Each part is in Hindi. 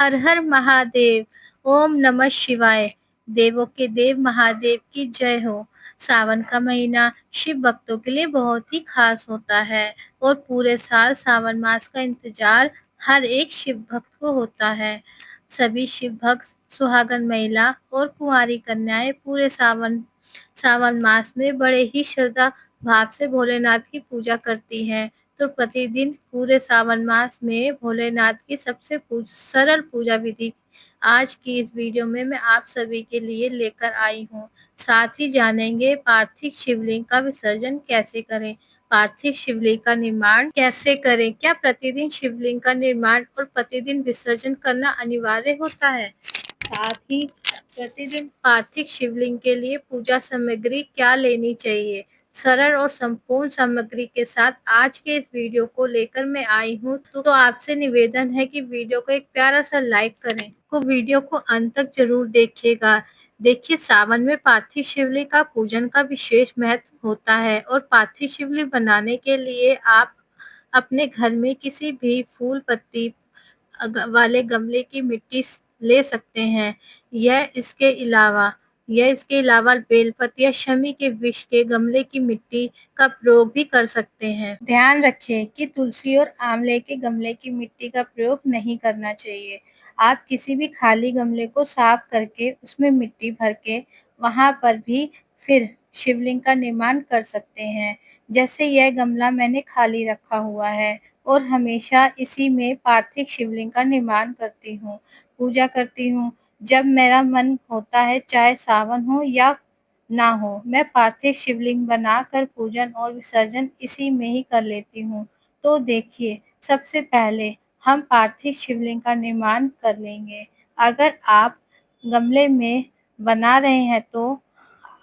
हर हर महादेव। ओम नमः शिवाय। देवों के देव महादेव की जय हो। सावन का महीना शिव भक्तों के लिए बहुत ही खास होता है और पूरे साल सावन मास का इंतजार हर एक शिव भक्त को होता है। सभी शिव भक्त, सुहागन महिला और कुंवारी कन्याएं पूरे सावन सावन मास में बड़े ही श्रद्धा भाव से भोलेनाथ की पूजा करती हैं। तो प्रतिदिन पूरे सावन मास में भोलेनाथ की सबसे सरल पूजा विधि आज की इस वीडियो में मैं आप सभी के लिए लेकर आई हूँ। साथ ही जानेंगे पार्थिव शिवलिंग का विसर्जन कैसे करें, पार्थिव शिवलिंग का निर्माण कैसे करें, क्या प्रतिदिन शिवलिंग का निर्माण और प्रतिदिन विसर्जन करना अनिवार्य होता है, साथ ही प्रतिदिन पार्थिव शिवलिंग के लिए पूजा सामग्री क्या लेनी चाहिए। सरल और संपूर्ण सामग्री के साथ आज के इस वीडियो को लेकर मैं आई हूँ। तो आपसे निवेदन है कि वीडियो को एक प्यारा सा लाइक करें, तो वीडियो को अंत तक जरूर देखिएगा। देखिए, सावन में पार्थिव शिवलिंग का पूजन का विशेष महत्व होता है और पार्थिव शिवलिंग बनाने के लिए आप अपने घर में किसी भी फूल पत्ती वाले गमले की मिट्टी ले सकते हैं। यह इसके अलावा बेलपत्र या शमी के विष के गमले की मिट्टी का प्रयोग भी कर सकते हैं। ध्यान रखें कि तुलसी और आंवले के गमले की मिट्टी का प्रयोग नहीं करना चाहिए। आप किसी भी खाली गमले को साफ करके उसमें मिट्टी भर के वहां पर भी फिर शिवलिंग का निर्माण कर सकते हैं। जैसे यह गमला मैंने खाली रखा हुआ है और हमेशा इसी में पार्थिव शिवलिंग का निर्माण करती हूँ, पूजा करती हूँ। जब मेरा मन होता है, चाहे सावन हो या ना हो, मैं पार्थिव शिवलिंग बनाकर पूजन और विसर्जन इसी में ही कर लेती हूँ। तो देखिए, सबसे पहले हम पार्थिव शिवलिंग का निर्माण कर लेंगे। अगर आप गमले में बना रहे हैं तो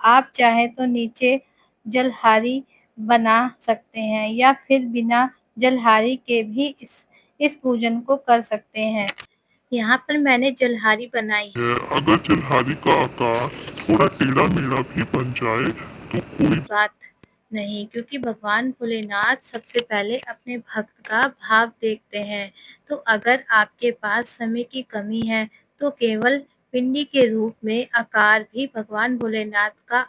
आप चाहे तो नीचे जलहारी बना सकते हैं या फिर बिना जलहारी के भी इस पूजन को कर सकते हैं। यहाँ पर मैंने जलहारी बनाई है। अगर जलहारी का आकार थोड़ा टेढ़ा मेढ़ा भी बन जाए तो कोई बात नहीं, क्योंकि भगवान भोलेनाथ सबसे पहले अपने भक्त का भाव देखते हैं। तो अगर आपके पास समय की कमी है तो केवल पिंडी के रूप में आकार भी भगवान भोलेनाथ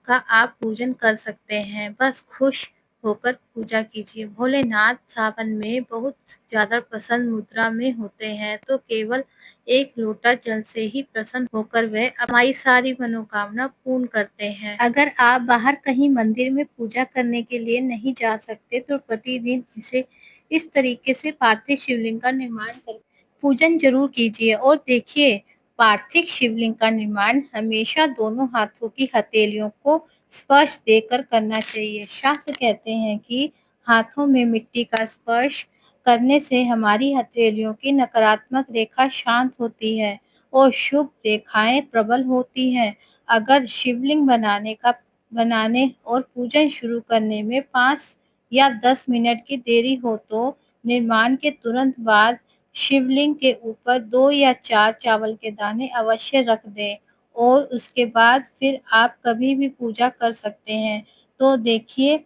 का आप पूजन कर सकते हैं। बस खुश होकर पूजा कीजिए। भोलेनाथ सावन में बहुत ज्यादा प्रसन्न मुद्रा में होते हैं, तो केवल एक लोटा जल से ही प्रसन्न होकर वह हमारी सारी मनोकामना पूर्ण करते हैं। अगर आप बाहर कहीं मंदिर में पूजा करने के लिए नहीं जा सकते तो प्रतिदिन इसे इस तरीके से पार्थिव शिवलिंग का निर्माण कर पूजन जरूर कीजिए। और देखिए, पार्थिव शिवलिंग का निर्माण हमेशा दोनों हाथों की हथेलियों को स्पर्श देकर करना चाहिए। शास्त्र कहते हैं कि हाथों में मिट्टी का स्पर्श करने से हमारी हथेलियों की नकारात्मक रेखा शांत होती है और शुभ रेखाएं प्रबल होती हैं। अगर शिवलिंग बनाने और पूजन शुरू करने में 5 या 10 मिनट की देरी हो तो निर्माण के तुरंत बाद शिवलिंग के ऊपर 2 या 4 चावल के दाने अवश्य रख दें और उसके बाद फिर आप कभी भी पूजा कर सकते हैं। तो देखिए,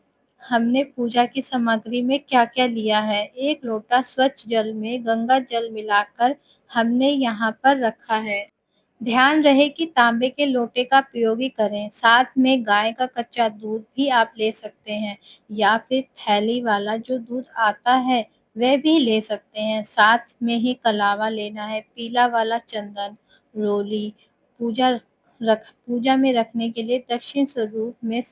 हमने पूजा की सामग्री में क्या-क्या लिया है। 1 लोटा स्वच्छ जल में गंगा जल मिलाकर हमने यहाँ पर रखा है। ध्यान रहे कि तांबे के लोटे का प्रयोग ही करें। साथ में गाय का कच्चा दूध भी आप ले सकते हैं या फिर थैली वाला जो दूध आता है वह भी ले सकते हैं। साथ में ही कलावा लेना है, पीला वाला चंदन, रोली, पूजा में रखने के लिए दक्षिण स्वरूप में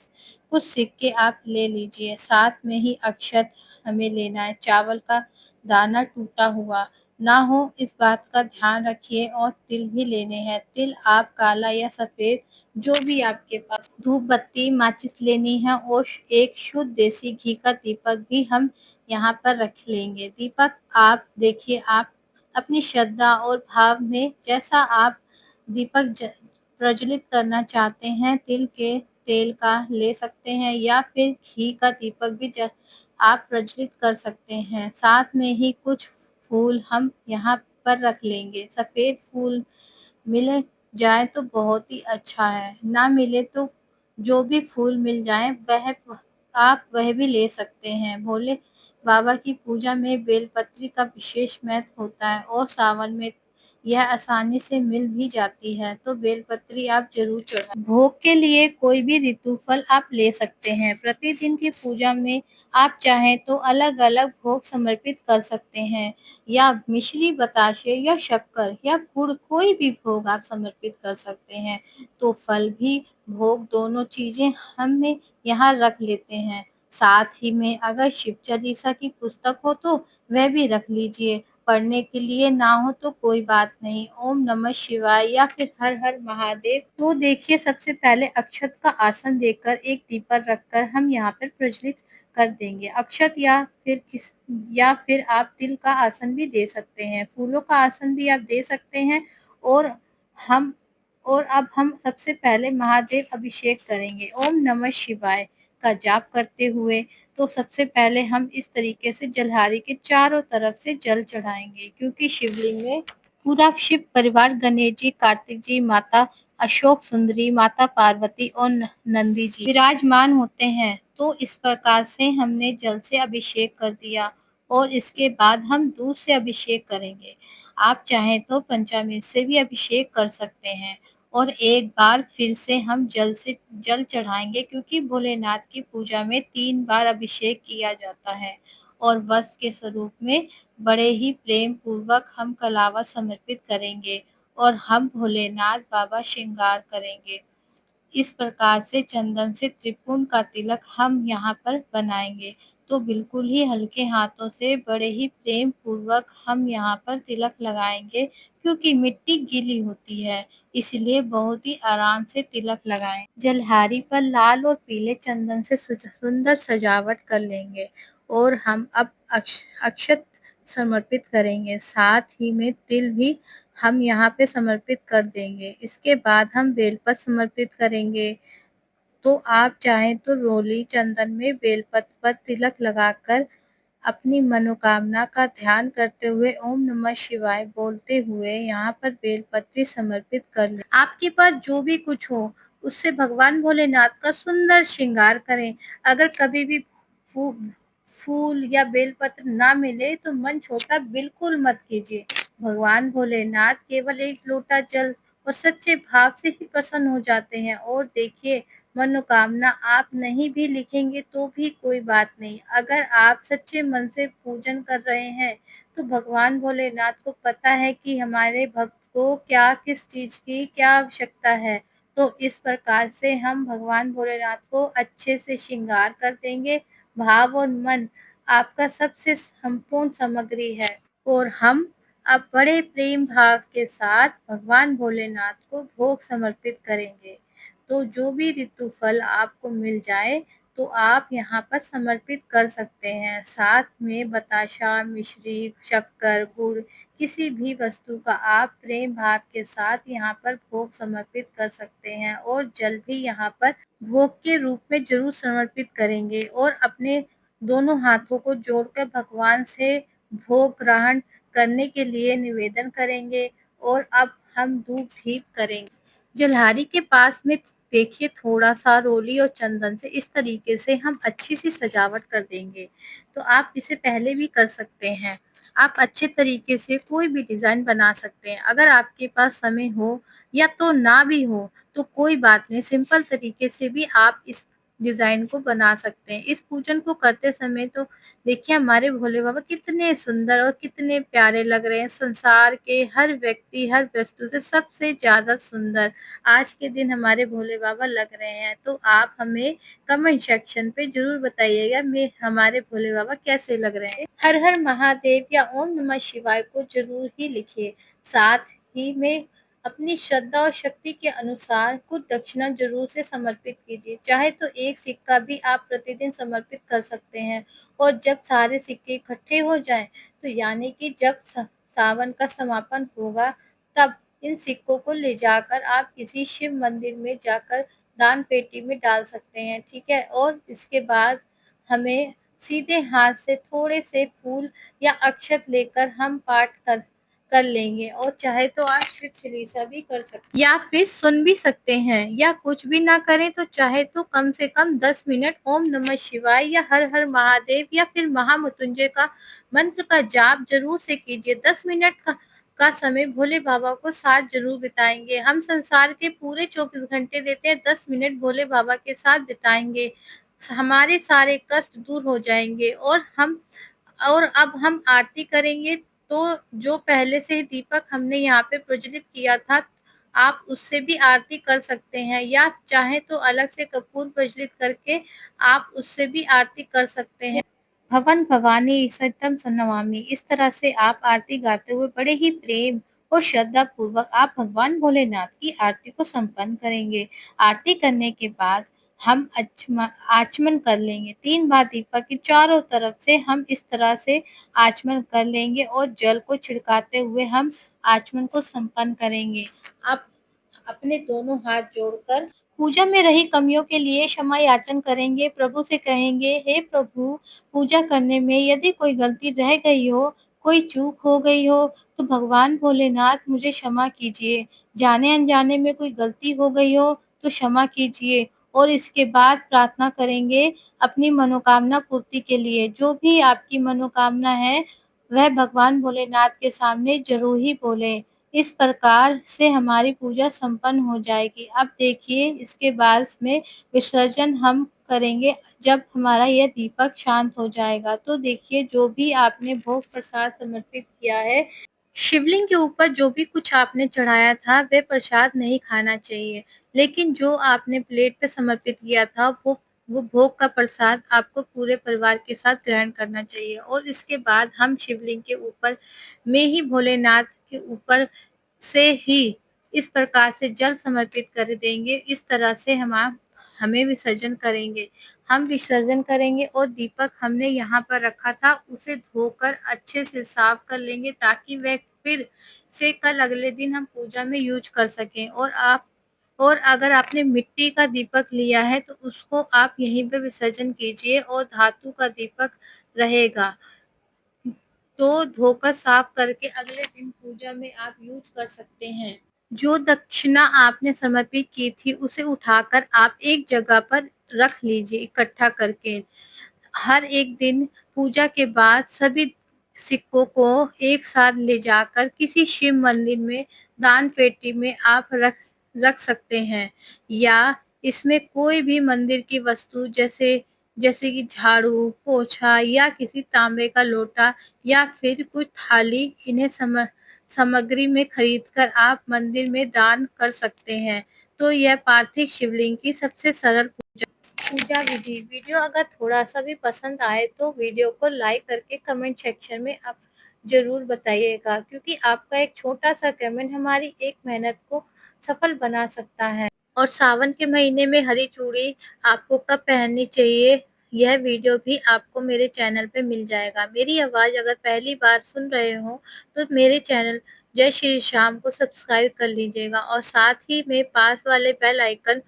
कुछ सिक्के आप ले लीजिए। साथ में ही अक्षत हमें लेना है। चावल का दाना टूटा हुआ ना हो, इस बात का ध्यान रखिए। और तिल भी लेने हैं। तिल आप काला या सफेद जो भी आपके पास। धूप बत्ती, माचिस लेनी है और एक शुद्ध देसी घी का दीपक भी हम यहाँ पर रख लेंगे। दीपक आप देखिए, आप अपनी श्रद्धा और भाव में जैसा आप दीपक प्रज्वलित करना चाहते हैं, तिल के तेल का ले सकते हैं या फिर घी का दीपक भी आप प्रज्वलित कर सकते हैं। साथ में ही कुछ फूल हम यहाँ पर रख लेंगे। सफेद फूल मिल जाए तो बहुत ही अच्छा है, ना मिले तो जो भी फूल मिल जाए वह भी ले सकते हैं। भोले बाबा की पूजा में बेलपत्री का विशेष महत्व होता है और सावन में यह आसानी से मिल भी जाती है, तो बेलपत्री आप जरूर चढ़ाएं। भोग के लिए कोई भी ऋतु फल आप ले सकते हैं। प्रतिदिन की पूजा में आप चाहें तो अलग अलग भोग समर्पित कर सकते हैं, या मिश्री, बताशे या शक्कर या गुड़, कोई भी भोग आप समर्पित कर सकते हैं। तो फल भी भोग दोनों चीजें हमने यहाँ रख लेते हैं। साथ ही में अगर शिव चालीसा की पुस्तक हो तो वह भी रख लीजिए। पढ़ने के लिए ना हो तो कोई बात नहीं, ओम नमः शिवाय या फिर हर हर महादेव। तो देखिए, सबसे पहले अक्षत का आसन देकर एक दीपक रखकर हम यहाँ पर प्रज्वलित कर देंगे। अक्षत या फिर आप तिल का आसन भी दे सकते हैं, फूलों का आसन भी आप दे सकते हैं। और हम अब हम सबसे पहले महादेव अभिषेक करेंगे ओम नमः शिवाय का जाप करते हुए। तो सबसे पहले हम इस तरीके से जलहारी के चारों तरफ से जल चढ़ाएंगे, क्योंकि शिवलिंग में पूरा शिव परिवार, गणेश जी, कार्तिक जी, माता अशोक सुंदरी, माता पार्वती और नंदी जी विराजमान होते हैं। तो इस प्रकार से हमने जल से अभिषेक कर दिया, और इसके बाद हम दूध से अभिषेक करेंगे। आप चाहें तो पंचामृत से भी अभिषेक कर सकते हैं। और एक बार फिर से हम जल चढ़ाएंगे, क्योंकि भोलेनाथ की पूजा में 3 बार अभिषेक किया जाता है। और वस्त्र के स्वरूप में बड़े ही प्रेम पूर्वक हम कलावा समर्पित करेंगे, और हम भोलेनाथ बाबा श्रृंगार करेंगे। इस प्रकार से चंदन से त्रिपुंड का तिलक हम यहाँ पर बनाएंगे। तो बिल्कुल ही हल्के हाथों से बड़े ही प्रेम पूर्वक हम यहाँ पर तिलक लगाएंगे, क्योंकि मिट्टी गीली होती है, इसलिए बहुत ही आराम से तिलक लगाएं। जलहारी पर लाल और पीले चंदन से सुंदर सजावट कर लेंगे, और हम अब अक्षत समर्पित करेंगे। साथ ही में तिल भी हम यहाँ पे समर्पित कर देंगे। इसके बाद हम बेलपत्र समर्पित करेंगे। तो आप चाहें तो रोली चंदन में बेलपत्र पर तिलक लगाकर अपनी मनोकामना का ध्यान करते हुए ओम नमः शिवाय बोलते हुए यहाँ पर बेलपत्री समर्पित कर लें। आपके पास जो भी कुछ हो, उससे भगवान भोलेनाथ का सुंदर श्रृंगार करें। अगर कभी भी फू, फूल या बेलपत्र ना मिले तो मन छोटा बिल्कुल मत कीजिए। भगवान भोलेनाथ केवल एक लोटा जल और सच्चे भाव से ही प्रसन्न हो जाते हैं। और देखिए, मनोकामना आप नहीं भी लिखेंगे तो भी कोई बात नहीं। अगर आप सच्चे मन से पूजन कर रहे हैं, तो भगवान भोलेनाथ को पता है कि हमारे भक्त को क्या, किस चीज की क्या आवश्यकता है। तो इस प्रकार से हम भगवान भोलेनाथ को अच्छे से श्रृंगार कर देंगे। भाव और मन आपका सबसे संपूर्ण सामग्री है, और हम अब बड़े प्रेम भाव के साथ भगवान भोलेनाथ को भोग समर्पित करेंगे। तो जो भी ऋतु फल आपको मिल जाए तो आप यहाँ पर समर्पित कर सकते हैं। साथ में बताशा, मिश्री, शक्कर, गुड़, किसी भी वस्तु का आप प्रेम भाव के साथ यहाँ पर भोग समर्पित कर सकते हैं। और जल भी यहाँ पर भोग के रूप में जरूर समर्पित करेंगे, और अपने दोनों हाथों को जोड़कर भगवान से भोग ग्रहण करने के लिए निवेदन करेंगे। और अब हम धूप दीप करेंगे। जलहारी के पास में देखिए, थोड़ा सा रोली और चंदन से इस तरीके से हम अच्छी सी सजावट कर देंगे। तो आप इसे पहले भी कर सकते हैं। आप अच्छे तरीके से कोई भी डिजाइन बना सकते हैं। अगर आपके पास समय हो या तो ना भी हो तो कोई बात नहीं, सिंपल तरीके से भी आप इस डिजाइन को बना सकते हैं। इस पूजन को करते समय तो देखिए, हमारे भोले बाबा कितने सुंदर और कितने प्यारे लग रहे हैं। संसार के हर व्यक्ति, हर वस्तु से सबसे ज्यादा सुंदर आज के दिन हमारे भोले बाबा लग रहे हैं। तो आप हमें कमेंट सेक्शन पे जरूर बताइएगा मैं हमारे भोले बाबा कैसे लग रहे हैं। हर हर महादेव या ओम नमः शिवाय को जरूर ही लिखिए। साथ ही में अपनी श्रद्धा और शक्ति के अनुसार कुछ दक्षिणा जरूर से समर्पित कीजिए। चाहे तो एक सिक्का भी आप प्रतिदिन समर्पित कर सकते हैं। और जब सारे सिक्के इकट्ठे हो जाएं, तो यानी कि जब सावन का समापन होगा, तब इन सिक्कों को ले जाकर आप किसी शिव मंदिर में जाकर दान पेटी में डाल सकते हैं, ठीक है। और इसके बाद हमें सीधे हाथ से थोड़े से फूल या अक्षत लेकर हम पाठ कर कर लेंगे। और चाहे तो आप शिव चालीसा भी कर सकते हैं, या फिर सुन भी सकते हैं, या कुछ भी ना करें तो चाहे तो कम से कम 10 मिनट ओम नमः शिवाय या हर हर महादेव या फिर महामृत्युंजय का मंत्र का जाप जरूर से कीजिए। 10 मिनट का का समय भोले बाबा को साथ जरूर बिताएंगे। हम संसार के पूरे 24 घंटे देते हैं, 10 मिनट भोले बाबा के साथ बिताएंगे, हमारे सारे कष्ट दूर हो जाएंगे। और अब हम आरती करेंगे। तो जो पहले से ही दीपक हमने यहाँ पे प्रज्वलित किया था, आप उससे भी आरती कर सकते हैं, या चाहे तो अलग से कपूर प्रज्वलित करके आप उससे भी आरती कर सकते हैं। भवन भवानी सततम सन्नमामि, इस तरह से आप आरती गाते हुए बड़े ही प्रेम और श्रद्धा पूर्वक आप भगवान भोलेनाथ की आरती को संपन्न करेंगे। आरती करने के बाद हम आचमन कर लेंगे। 3 बार दीपक की चारों तरफ से हम इस तरह से आचमन कर लेंगे और जल को छिड़काते हुए हम आचमन को संपन्न करेंगे। आप अपने दोनों हाथ जोड़कर पूजा में रही कमियों के लिए क्षमा याचन करेंगे। प्रभु से कहेंगे, हे प्रभु, पूजा करने में यदि कोई गलती रह गई हो, कोई चूक हो गई हो, तो भगवान भोलेनाथ मुझे क्षमा कीजिए। जाने अनजाने में कोई गलती हो गई हो तो क्षमा कीजिए। और इसके बाद प्रार्थना करेंगे अपनी मनोकामना पूर्ति के लिए। जो भी आपकी मनोकामना है वह भगवान भोलेनाथ के सामने जरूर ही बोले। इस प्रकार से हमारी पूजा संपन्न हो जाएगी। अब देखिए, इसके बाद में विसर्जन हम करेंगे जब हमारा यह दीपक शांत हो जाएगा। तो देखिए, जो भी आपने भोग प्रसाद समर्पित किया है, शिवलिंग के ऊपर जो भी कुछ आपने चढ़ाया था वह प्रसाद नहीं खाना चाहिए, लेकिन जो आपने प्लेट पे समर्पित किया था वो भोग का प्रसाद आपको पूरे परिवार के साथ ग्रहण करना चाहिए। और इसके बाद हम शिवलिंग के ऊपर में ही भोलेनाथ के ऊपर से ही इस प्रकार से जल समर्पित कर देंगे। इस तरह से हमें विसर्जन करेंगे। हम विसर्जन करेंगे और दीपक हमने यहाँ पर रखा था उसे धोकर अच्छे से साफ कर लेंगे, ताकि वह फिर से कल अगले दिन हम पूजा में यूज कर सकें। और अगर आपने मिट्टी का दीपक लिया है तो उसको आप यहीं पे विसर्जन कीजिए, और धातु का दीपक रहेगा तो धोकर साफ करके अगले दिन पूजा में आप यूज कर सकते हैं। जो दक्षिणा आपने समर्पित की थी उसे उठाकर आप एक जगह पर रख लीजिए इकट्ठा करके। हर एक दिन पूजा के बाद सभी सिक्कों को एक साथ ले जाकर किसी शिव मंदिर में दान पेटी में आप रख सकते हैं, या इसमें कोई भी मंदिर की वस्तु जैसे जैसे कि झाड़ू, पोछा या किसी तांबे का लोटा या फिर कुछ थाली, इन्हें सामग्री में खरीदकर आप मंदिर में दान कर सकते हैं। तो यह पार्थिव शिवलिंग की सबसे सरल पूजा विधि। वीडियो अगर थोड़ा सा भी पसंद आए तो वीडियो को लाइक करके कमेंट सेक्शन में आप जरूर बताइएगा, क्योंकि आपका एक छोटा सा कमेंट हमारी एक मेहनत को सफल बना सकता है। और सावन के महीने में हरी चूड़ी आपको कब पहननी चाहिए, यह वीडियो भी आपको मेरे चैनल पे मिल जाएगा। मेरी आवाज़ अगर पहली बार सुन रहे हो तो मेरे चैनल जय श्री श्याम को सब्सक्राइब कर लीजिएगा, और साथ ही में पास वाले बेल आइकन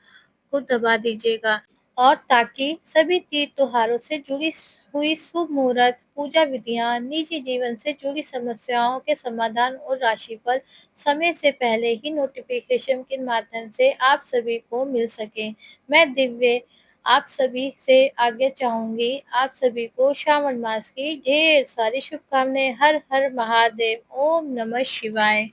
को दबा दीजिएगा, और ताकि सभी तीज त्योहारों से जुड़ी हुई शुभ मुहूर्त, पूजा विधियां, निजी जीवन से जुड़ी समस्याओं के समाधान और राशिफल समय से पहले ही नोटिफिकेशन के माध्यम से आप सभी को मिल सके। मैं दिव्य आप सभी से आगे चाहूंगी। आप सभी को श्रावण मास की ढेर सारी शुभकामनाएं। हर हर महादेव। ओम नमः शिवाय।